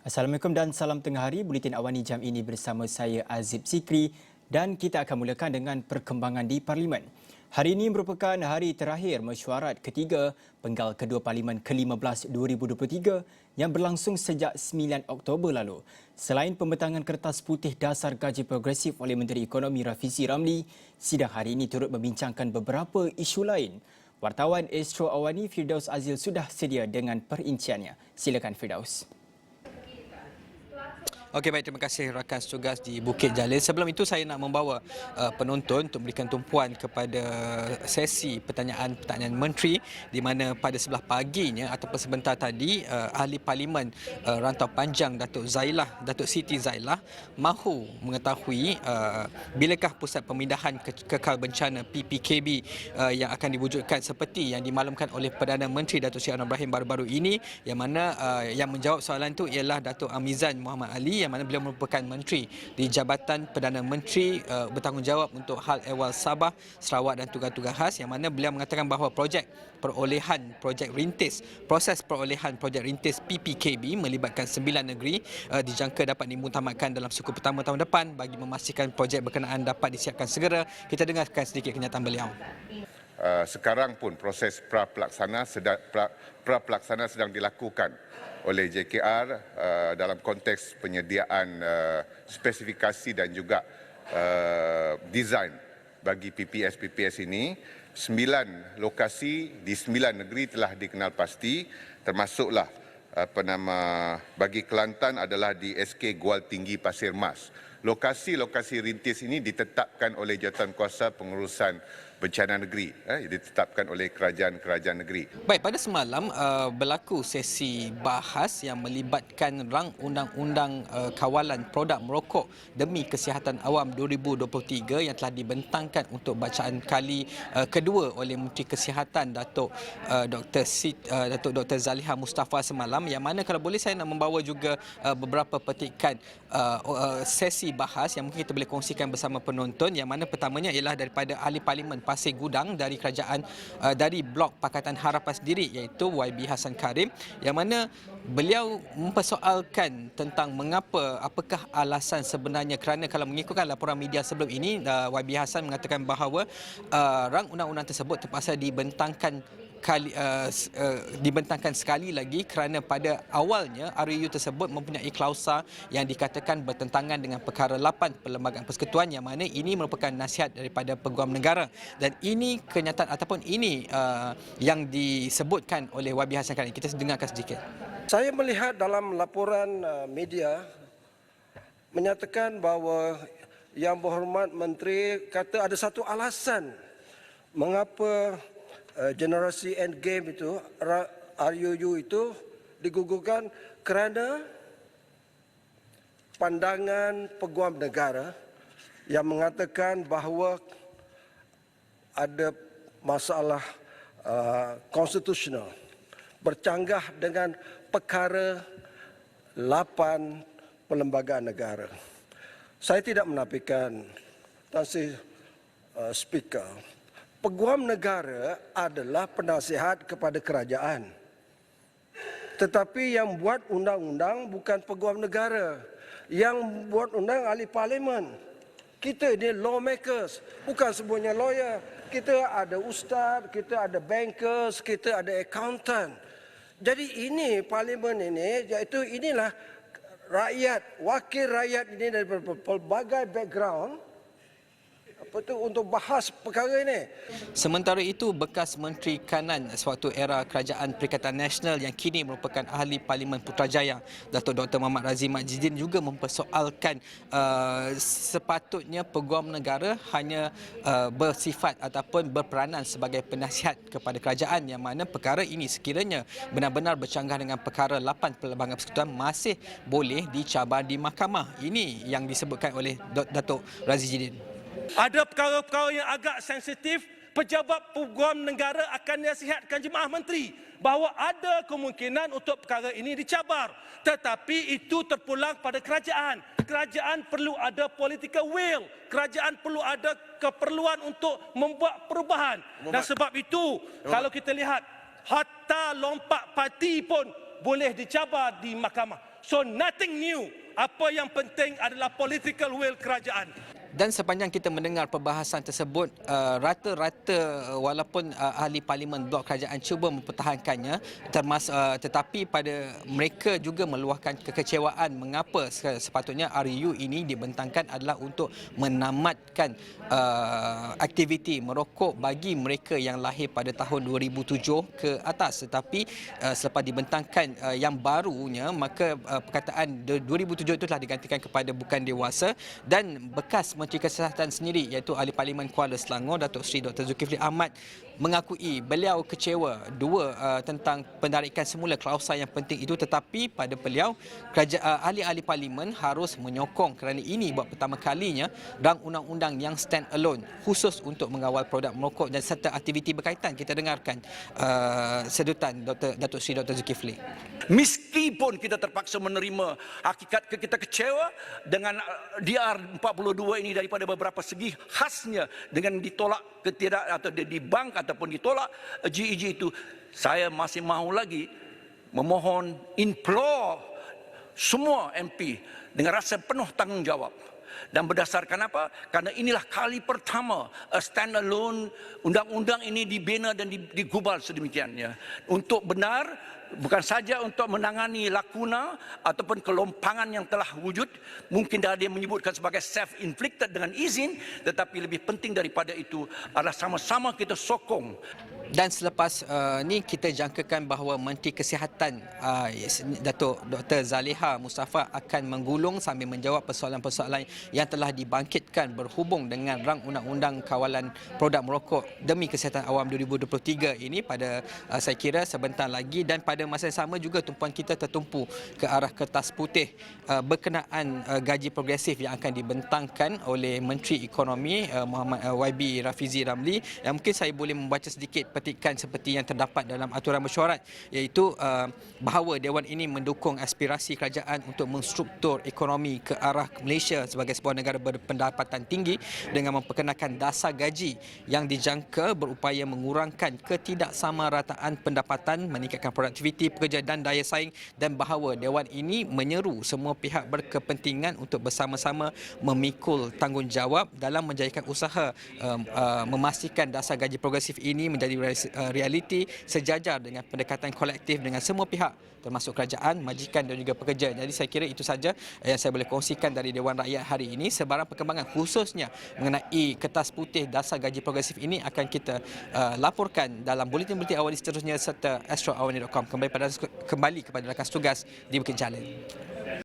Assalamualaikum dan salam tengah hari. Buletin Awani jam ini bersama saya Azib Sikri dan kita akan mulakan dengan perkembangan di Parlimen. Hari ini merupakan hari terakhir mesyuarat ketiga penggal kedua Parlimen ke-15 2023 yang berlangsung sejak 9 Oktober lalu. Selain pembentangan kertas putih dasar gaji progresif oleh Menteri Ekonomi Rafizi Ramli, sidang hari ini turut membincangkan beberapa isu lain. Wartawan Astro Awani Firdaus Azil sudah sedia dengan perinciannya. Silakan Firdaus. Okey, baik, terima kasih rakan tugas di Bukit Jalil. Sebelum itu saya nak membawa penonton untuk berikan tumpuan kepada sesi pertanyaan menteri di mana pada sebelah paginya ataupun sebentar tadi ahli Parlimen Rantau Panjang Datuk Siti Zailah mahu mengetahui bilakah pusat pemindahan kekal bencana PPKB yang akan diwujudkan seperti yang dimaklumkan oleh Perdana Menteri Datuk Seri Anwar Ibrahim baru-baru ini, yang mana yang menjawab soalan itu ialah Datuk Amizan Muhammad Ali, yang mana beliau merupakan menteri di Jabatan Perdana Menteri bertanggungjawab untuk hal ehwal Sabah, Sarawak dan tugas-tugas khas, yang mana beliau mengatakan bahawa proses perolehan projek rintis PPKB melibatkan 9 negeri dijangka dapat dimutamatkan dalam suku pertama tahun depan. Bagi memastikan projek berkenaan dapat disiapkan segera, kita dengarkan sedikit kenyataan beliau. Sekarang pun proses pra-pelaksana sedang dilakukan oleh JKR dalam konteks penyediaan spesifikasi dan juga desain bagi PPS ini. 9 lokasi di 9 negeri telah dikenal pasti, termasuklah bagi Kelantan adalah di SK Gual Tinggi Pasir Mas. Lokasi-lokasi rintis ini ditetapkan oleh Jawatankuasa Pengurusan Bencana Negeri, ditetapkan oleh kerajaan-kerajaan negeri. Baik, pada semalam berlaku sesi bahas yang melibatkan rang undang-undang kawalan produk merokok demi kesihatan awam 2023 yang telah dibentangkan untuk bacaan kali kedua oleh Menteri Kesihatan Datuk Dr. Zaliha Mustafa semalam, yang mana kalau boleh saya nak membawa juga beberapa petikan sesi bahas yang mungkin kita boleh kongsikan bersama penonton, yang mana pertamanya ialah daripada ahli Parlimen Pasir Gudang dari dari Blok Pakatan Harapan sendiri, iaitu YB Hassan Karim, yang mana beliau mempersoalkan tentang apakah alasan sebenarnya, kerana kalau mengikutkan laporan media sebelum ini, YB Hassan mengatakan bahawa rang undang-undang tersebut terpaksa dibentangkan sekali lagi kerana pada awalnya RUU tersebut mempunyai klausa yang dikatakan bertentangan dengan perkara 8 Perlembagaan Persekutuan, yang mana ini merupakan nasihat daripada Peguam Negara, dan ini kenyataan ataupun ini yang disebutkan oleh YB Hassan Karim. Kita dengarkan sedikit. Saya melihat dalam laporan media menyatakan bahawa Yang Berhormat Menteri kata ada satu alasan mengapa generasi endgame itu, RUU itu digugurkan kerana pandangan Peguam Negara yang mengatakan bahawa ada masalah konstitusional bercanggah dengan perkara 8 Perlembagaan Negara. Saya tidak menafikan, Tan Sri Speaker, Peguam Negara adalah penasihat kepada kerajaan. Tetapi yang buat undang-undang bukan Peguam Negara. Yang buat undang ahli Parlimen. Kita ini lawmakers, bukan semuanya lawyer. Kita ada ustaz, kita ada bankers, kita ada accountant. Jadi ini Parlimen ini, iaitu inilah rakyat, wakil rakyat ini dari berbagai background untuk bahas perkara ini. Sementara itu, bekas Menteri Kanan sewaktu era Kerajaan Perikatan Nasional yang kini merupakan ahli Parlimen Putrajaya, Datuk Dr. Muhammad Razif Majidin, juga mempersoalkan sepatutnya Peguam Negara hanya bersifat ataupun berperanan sebagai penasihat kepada kerajaan, yang mana perkara ini sekiranya benar-benar bercanggah dengan perkara 8 Perlembagaan Persekutuan masih boleh dicabar di mahkamah. Ini yang disebutkan oleh Datuk Razif Majidin. Ada perkara-perkara yang agak sensitif, pejabat Peguam Negara akan nasihatkan jemaah menteri bahawa ada kemungkinan untuk perkara ini dicabar. Tetapi itu terpulang pada kerajaan. Kerajaan perlu ada political will. Kerajaan perlu ada keperluan untuk membuat perubahan. Dan sebab itu, kalau kita lihat, hatta lompat parti pun boleh dicabar di mahkamah. So nothing new. Apa yang penting adalah political will kerajaan. Dan sepanjang kita mendengar perbahasan tersebut, rata-rata walaupun ahli parlimen blok kerajaan cuba mempertahankannya, tetapi pada mereka juga meluahkan kekecewaan mengapa sepatutnya RU ini dibentangkan adalah untuk menamatkan aktiviti merokok bagi mereka yang lahir pada tahun 2007 ke atas. Tetapi selepas dibentangkan yang barunya, maka perkataan 2007 itu telah digantikan kepada bukan dewasa, dan bekas Menteri Kesihatan sendiri iaitu Ahli Parlimen Kuala Selangor Datuk Seri Dr. Zulkifli Ahmad mengakui beliau kecewa tentang penarikan semula klausa yang penting itu, tetapi pada beliau ahli-ahli parlimen harus menyokong kerana ini buat pertama kalinya rang undang-undang yang stand alone khusus untuk mengawal produk merokok dan serta aktiviti berkaitan. Kita dengarkan sedutan Datuk Seri Dr. Zulkifli. Meskipun kita terpaksa menerima hakikat kita kecewa dengan DR42 ini daripada beberapa segi, khasnya dengan ditolak atau dibank ataupun ditolak GEG itu, saya masih mahu lagi memohon implore semua MP dengan rasa penuh tanggungjawab. Dan berdasarkan apa? Karena inilah kali pertama stand-alone undang-undang ini dibina dan digubal sedemikiannya. Untuk benar, bukan saja untuk menangani lakuna ataupun kelompangan yang telah wujud, mungkin dah dia menyebutkan sebagai self-inflicted dengan izin, tetapi lebih penting daripada itu adalah sama-sama kita sokong. Dan selepas ni kita jangkakan bahawa Menteri Kesihatan Datuk Dr. Zaliha Mustafa akan menggulung sambil menjawab persoalan-persoalan yang telah dibangkitkan berhubung dengan rang undang-undang kawalan produk merokok demi kesihatan awam 2023 ini pada saya kira sebentar lagi. Dan pada masa yang sama juga tumpuan kita tertumpu ke arah kertas putih berkenaan gaji progresif yang akan dibentangkan oleh Menteri Ekonomi Muhammad YB Rafizi Ramli, yang mungkin saya boleh membaca sedikit petikan seperti yang terdapat dalam aturan mesyuarat, iaitu bahawa Dewan ini mendukung aspirasi kerajaan untuk menstruktur ekonomi ke arah Malaysia sebagai sebuah negara berpendapatan tinggi dengan memperkenalkan dasar gaji yang dijangka berupaya mengurangkan ketidaksamarataan pendapatan, meningkatkan produktiviti pekerja dan daya saing, dan bahawa Dewan ini menyeru semua pihak berkepentingan untuk bersama-sama memikul tanggungjawab dalam menjadikan usaha memastikan dasar gaji progresif ini menjadi realiti sejajar dengan pendekatan kolektif dengan semua pihak termasuk kerajaan, majikan dan juga pekerja. Jadi saya kira itu saja yang saya boleh kongsikan dari Dewan Rakyat hari ini. Sebarang perkembangan khususnya mengenai kertas putih dasar gaji progresif ini akan kita laporkan dalam buletin-buletin awal seterusnya serta astroawani.com. Kembali kepada rakan tugas di Bukit Jalil.